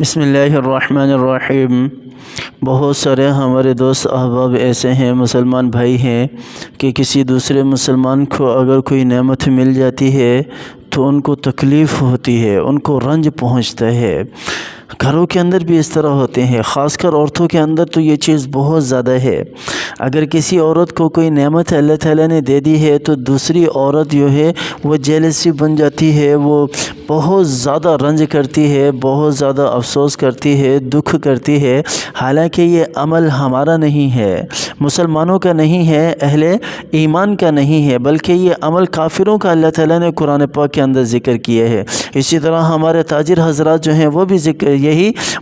بسم اللہ الرحمن الرحیم۔ بہت سارے ہمارے دوست احباب ایسے ہیں، مسلمان بھائی ہیں کہ کسی دوسرے مسلمان کو اگر کوئی نعمت مل جاتی ہے تو ان کو تکلیف ہوتی ہے، ان کو رنج پہنچتا ہے۔ گھروں کے اندر بھی اس طرح ہوتے ہیں، خاص کر عورتوں کے اندر تو یہ چیز بہت زیادہ ہے۔ اگر کسی عورت کو کوئی نعمت اللہ تعالیٰ نے دے دی ہے تو دوسری عورت جو ہے وہ جیلسی بن جاتی ہے، وہ بہت زیادہ رنج کرتی ہے، بہت زیادہ افسوس کرتی ہے، دکھ کرتی ہے۔ حالانکہ یہ عمل ہمارا نہیں ہے، مسلمانوں کا نہیں ہے، اہل ایمان کا نہیں ہے، بلکہ یہ عمل کافروں کا اللہ تعالیٰ نے قرآن پاک کے اندر ذکر کیا ہے۔ اسی طرح ہمارے تاجر حضرات جو ہیں وہ بھی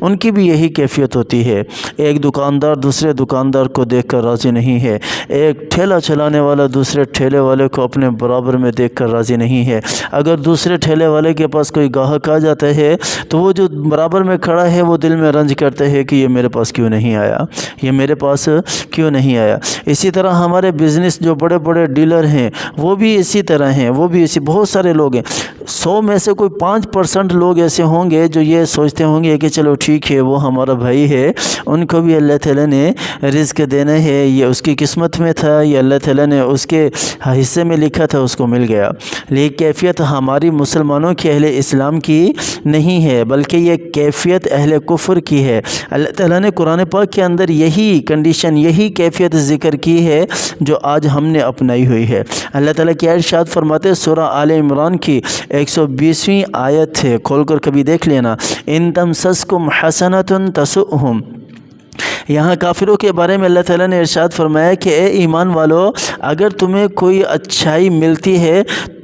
ان کی بھی یہی کیفیت ہوتی ہے۔ ایک دکاندار دوسرے دکاندار کو دیکھ کر راضی نہیں ہے، ایک ٹھیلا چلانے والا دوسرے ٹھیلے والے کو اپنے برابر میں دیکھ کر راضی نہیں ہے۔ اگر دوسرے ٹھیلے والے کے پاس کوئی گاہک آ جاتا ہے تو وہ جو برابر میں کھڑا ہے وہ دل میں رنج کرتا ہے کہ یہ میرے پاس کیوں نہیں آیا، یہ میرے پاس کیوں نہیں آیا۔ اسی طرح ہمارے بزنس جو بڑے بڑے ڈیلر ہیں وہ بھی اسی طرح ہیں، وہ بھی بہت سارے لوگ ہیں۔ 100 میں سے کوئی 5% لوگ ایسے ہوں گے جو یہ سوچتے ہوں گے کہ چلو ٹھیک ہے وہ ہمارا بھائی ہے، ان کو بھی اللہ تعالیٰ نے رزق دینا ہے، یہ اس کی قسمت میں تھا، یہ اللہ تعالیٰ نے اس کے حصے میں لکھا تھا، اس کو مل گیا۔ لیکن کیفیت ہماری مسلمانوں کی، اہل اسلام کی نہیں ہے، بلکہ یہ کیفیت اہل کفر کی ہے۔ اللہ تعالیٰ نے قرآن پاک کے اندر یہی کنڈیشن، یہی کیفیت ذکر کی ہے جو آج ہم نے اپنائی ہوئی ہے۔ اللہ تعالیٰ کی ارشاد فرماتے ہیں، سورہ آل عمران کی 120ویں آیت ہے، کھول کر کبھی دیکھ لینا۔ ان تمسسکم حسنۃ تسؤہم۔ یہاں کافروں کے بارے میں اللہ تعالیٰ نے ارشاد فرمایا کہ اے ایمان والو، اگر تمہیں کوئی اچھائی ملتی ہے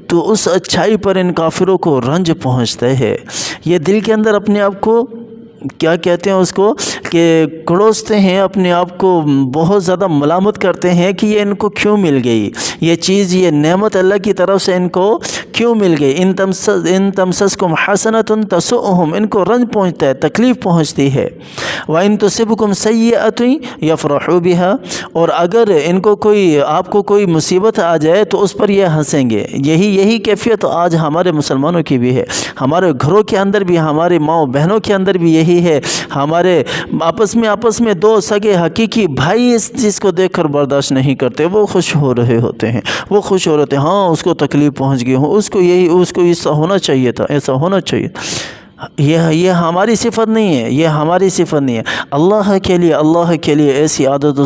تو اس اچھائی پر ان کافروں کو رنج پہنچتا ہے۔ یہ دل کے اندر اپنے آپ کو کیا کہتے ہیں، اس کو کہ کڑوستے ہیں، اپنے آپ کو بہت زیادہ ملامت کرتے ہیں کہ یہ ان کو کیوں مل گئی، یہ چیز، یہ نعمت اللہ کی طرف سے ان کو کیوں مل گئی۔ ان تمسسکم حسنۃ تسؤہم، ان کو رنج پہنچتا ہے، تکلیف پہنچتی ہے۔ وَإِن تُصِبْكُمْ سَيِّئَةٌ يَفْرَحُوا بِهَا، اور اگر ان کو آپ کو کوئی مصیبت آ جائے تو اس پر یہ ہنسیں گے۔ یہی کیفیت آج ہمارے مسلمانوں کی بھی ہے، ہمارے گھروں کے اندر بھی، ہمارے ماں بہنوں کے اندر بھی یہی ہے۔ ہمارے آپس میں دو سگے حقیقی بھائی اس چیز کو دیکھ کر برداشت نہیں کرتے، وہ خوش ہو رہے ہوتے ہیں، ہاں اس کو تکلیف پہنچ گئی ہوں، اس کو ایسا ہونا چاہیے تھا، ایسا ہونا چاہیے۔ یہ ہماری صفت نہیں ہے، یہ ہماری صفت نہیں ہے۔ اللہ کے لیے ایسی عادتوں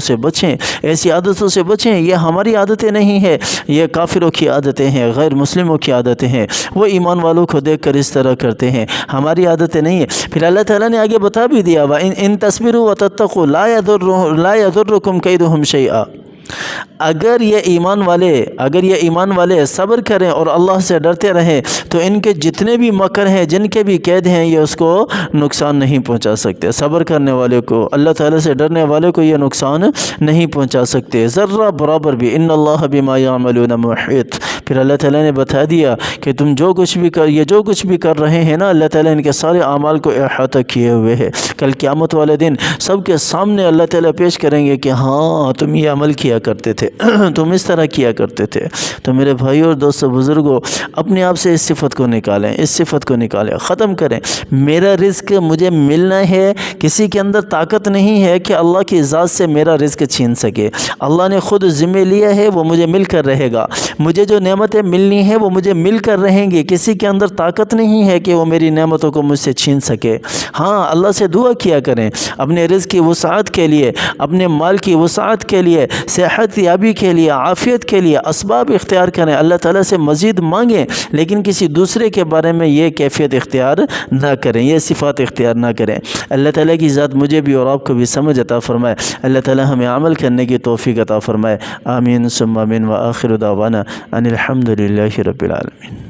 سے بچیں، یہ ہماری عادتیں نہیں ہیں، یہ کافروں کی عادتیں ہیں، غیر مسلموں کی عادتیں ہیں، وہ ایمان والوں کو دیکھ کر اس طرح کرتے ہیں، ہماری عادتیں نہیں ہیں۔ پھر اللہ تعالیٰ نے آگے بتا بھی دیا، وَإِن تَصْبِرُوا وَتَتَّقُوا لَا يَضُرُّكُمْ كَيْدُهُمْ شَيْئًا۔ اگر یہ ایمان والے صبر کریں اور اللہ سے ڈرتے رہیں تو ان کے جتنے بھی مکر ہیں، جن کے بھی قید ہیں، یہ اس کو نقصان نہیں پہنچا سکتے۔ صبر کرنے والے کو، اللہ تعالیٰ سے ڈرنے والے کو یہ نقصان نہیں پہنچا سکتے، ذرہ برابر بھی۔ ان اللہ بما یعملون محیط۔ پھر اللہ تعالیٰ نے بتا دیا کہ تم جو کچھ بھی کر رہے ہیں نا، اللہ تعالیٰ ان کے سارے اعمال کو احاطہ کیے ہوئے ہے۔ کل قیامت والے دن سب کے سامنے اللہ تعالیٰ پیش کریں گے کہ ہاں تم یہ عمل کیا کرتے تھے، تم اس طرح کیا کرتے تھے۔ تو میرے بھائیوں اور دوستوں، بزرگوں، اپنے آپ سے اس صفت کو نکالیں، ختم کریں۔ میرا رزق مجھے ملنا ہے، کسی کے اندر طاقت نہیں ہے کہ اللہ کی ذات سے میرا رزق چھین سکے۔ اللہ نے خود ذمہ لیا ہے، وہ مجھے مل کر رہے گا۔ مجھے جو نعمتیں ملنی ہیں وہ مجھے مل کر رہیں گی، کسی کے اندر طاقت نہیں ہے کہ وہ میری نعمتوں کو مجھ سے چھین سکے۔ ہاں، اللہ سے دعا کیا کریں اپنے رزق کی وسعت کے لیے، اپنے مال کی وسعت کے لیے، صحت یابی کے لیے، عافیت کے لیے اسباب اختیار کریں، اللہ تعالیٰ سے مزید مانگیں، لیکن کسی دوسرے کے بارے میں یہ کیفیت اختیار نہ کریں، یہ صفات اختیار نہ کریں۔ اللہ تعالیٰ کی ذات مجھے بھی اور آپ کو بھی سمجھ عطا فرمائے، اللہ تعالیٰ ہمیں عمل کرنے کی توفیق عطا فرمائے۔ آمین ثم آمین، وآخر دعوانا ان الحمد للہ رب العالمین۔